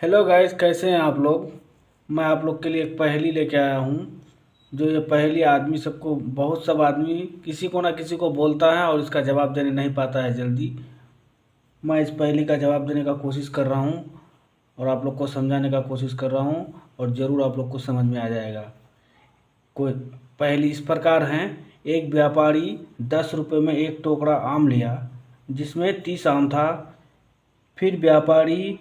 Hello guys, कैसे हैं आप लोग। मैं आप लोग के लिए एक पहेली लेके आया हूँ। जो ये पहेली आदमी सबको, बहुत सब आदमी किसी को ना किसी को बोलता है और इसका जवाब देने नहीं पाता है जल्दी। मैं इस पहेली का जवाब देने का कोशिश कर रहा हूँ और आप लोग को समझाने का कोशिश कर रहा हूँ और ज़रूर आप लोग को समझ में आ जाएगा। कोई पहेली इस प्रकार है। एक व्यापारी 10 रुपये में एक टोकरा आम लिया, जिसमें 30 आम था। फिर व्यापारी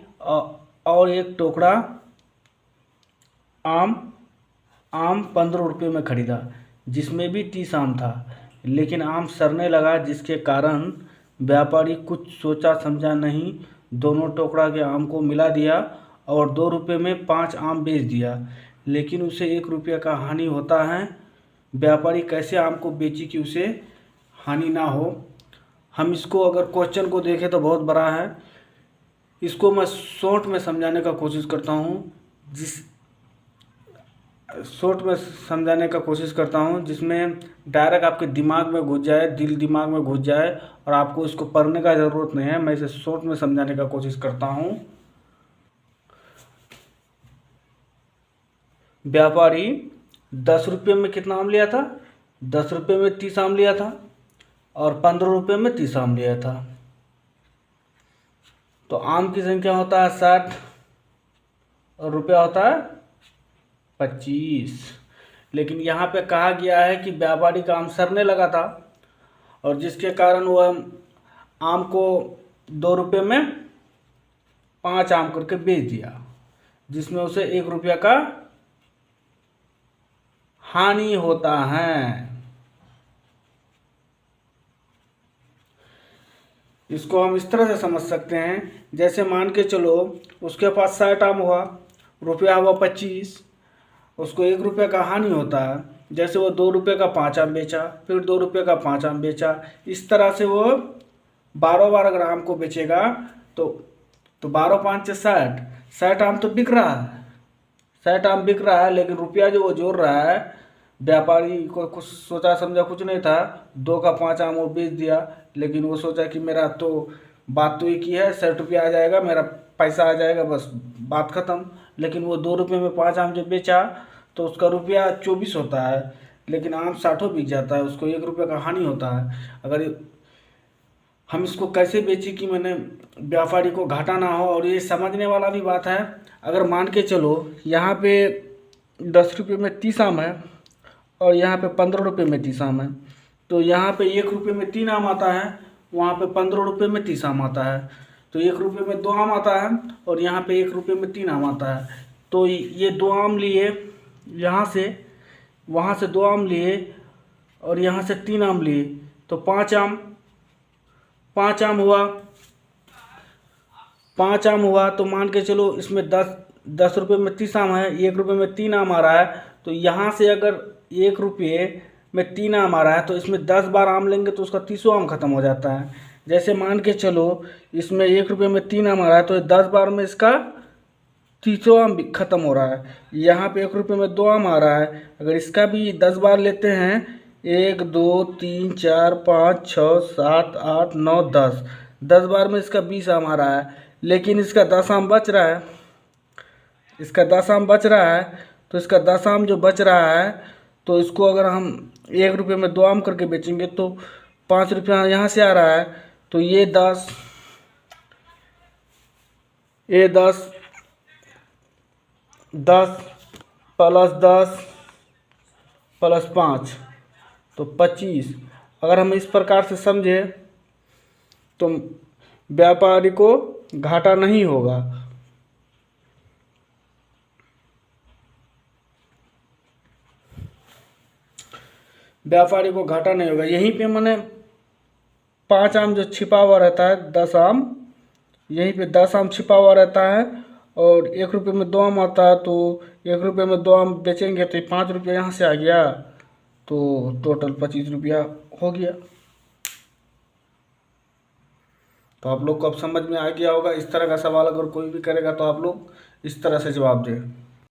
और एक टोकरा आम आम 15 रुपये में खरीदा, जिसमें भी 30 आम था। लेकिन आम सड़ने लगा, जिसके कारण व्यापारी कुछ सोचा समझा नहीं, दोनों टोकरा के आम को मिला दिया और 2 रुपये में 5 आम बेच दिया। लेकिन उसे 1 रुपये का हानि होता है। व्यापारी कैसे आम को बेची कि उसे हानि ना हो। हम इसको अगर क्वेश्चन को देखें तो बहुत बड़ा है। इसको मैं शॉर्ट में समझाने का कोशिश करता हूँ जिस शॉर्ट में समझाने का कोशिश करता हूँ जिसमें डायरेक्ट आपके दिमाग में घुस जाए, दिल दिमाग में घुस जाए और आपको इसको पढ़ने का ज़रूरत नहीं है। मैं इसे शॉर्ट में समझाने का कोशिश करता हूँ। व्यापारी 10 रुपये में कितना आम लिया था? 10 रुपये में 30 आम लिया था और 15 रुपये में 30 आम लिया था। तो आम की संख्या होता है 60 और रुपया होता है 25। लेकिन यहाँ पे कहा गया है कि व्यापारी का आम सड़ने लगा था और जिसके कारण वह आम को 2 रुपये में 5 आम करके बेच दिया, जिसमें उसे 1 रुपया का हानि होता है। इसको हम इस तरह से समझ सकते हैं, जैसे मान के चलो उसके पास 60 आम हुआ, रुपया हुआ 25, उसको 1 रुपये का हानि होता है। जैसे वो 2 रुपये का 5 आम बेचा, फिर 2 रुपये का 5 आम बेचा, इस तरह से वो 12 अगर आम को बेचेगा तो 12×5 = 60। 60 आम तो बिक रहा है, 60 आम बिक रहा है, लेकिन रुपया जो वो जोड़ रहा है, व्यापारी को कुछ सोचा समझा कुछ नहीं था, 2 का 5 आम वो बेच दिया। लेकिन वो सोचा कि मेरा तो बात तो एक ही है, 60 रुपया आ जाएगा, मेरा पैसा आ जाएगा, बस बात ख़त्म। लेकिन वो 2 रुपये में 5 आम जब बेचा तो उसका रुपया 24 होता है, लेकिन आम 60 बिक जाता है, उसको 1 रुपये का हानि होता है। अगर हम इसको कैसे बेची कि मैंने व्यापारी को घाटा ना हो, और ये समझने वाला भी बात है। अगर मान के चलो यहाँ पे 10 रुपये में 30 आम है और यहाँ पे 15 रुपये में 30 आम है, तो यहाँ पे 1 रुपये में 3 आम आता है, वहाँ पे 15 रुपये में 30 आम आता है। तो 1 रुपये में 2 आम आता है और यहाँ पे 1 रुपये में 3 आम आता है। तो ये 2 आम लिए, यहाँ से वहाँ से 2 आम लिए और यहाँ से 3 आम लिए, तो 5 आम 5 आम हुआ। 5 आम हुआ तो मान के चलो इसमें 10 रुपये में 30 आम है, 1 रुपये में 3 आम आ रहा है। तो यहाँ से अगर 1 रुपये में 3 आम आ रहा है तो इसमें 10 बार आम लेंगे तो उसका 30वां आम ख़त्म हो जाता है। जैसे मान के चलो इसमें 1 रुपये में 3 आम आ रहा है तो 10 बार में इसका 30वां आम ख़त्म हो रहा है। यहाँ पे 1 रुपये में 2 आम आ रहा है, अगर इसका भी 10 बार लेते हैं, 1 2 3 4 5 6 7 8 9 10, 10 बार में इसका 20 आम आ रहा है। लेकिन इसका 10 आम बच रहा है, इसका 10 आम बच रहा है। तो इसका 10 आम जो बच रहा है, तो इसको अगर हम 1 रुपये में 2 आम करके बेचेंगे तो 5 रुपया यहाँ से आ रहा है। तो ये 10 10 +10 +5 तो 25। अगर हम इस प्रकार से समझे तो व्यापारी को घाटा नहीं होगा। व्यापारी को घाटा नहीं होगा। यहीं पे मैंने 5 आम जो छिपा हुआ रहता है, 10 आम, यहीं पे 10 आम छिपा हुआ रहता है और 1 रुपये में 2 आम आता है। तो 1 रुपये में 2 आम बेचेंगे तो 5 रुपया यहाँ से आ गया, तो टोटल 25 रुपया हो गया। तो आप लोग को अब समझ में आ गया होगा। इस तरह का सवाल अगर कोई भी करेगा तो आप लोग इस तरह से जवाब दें।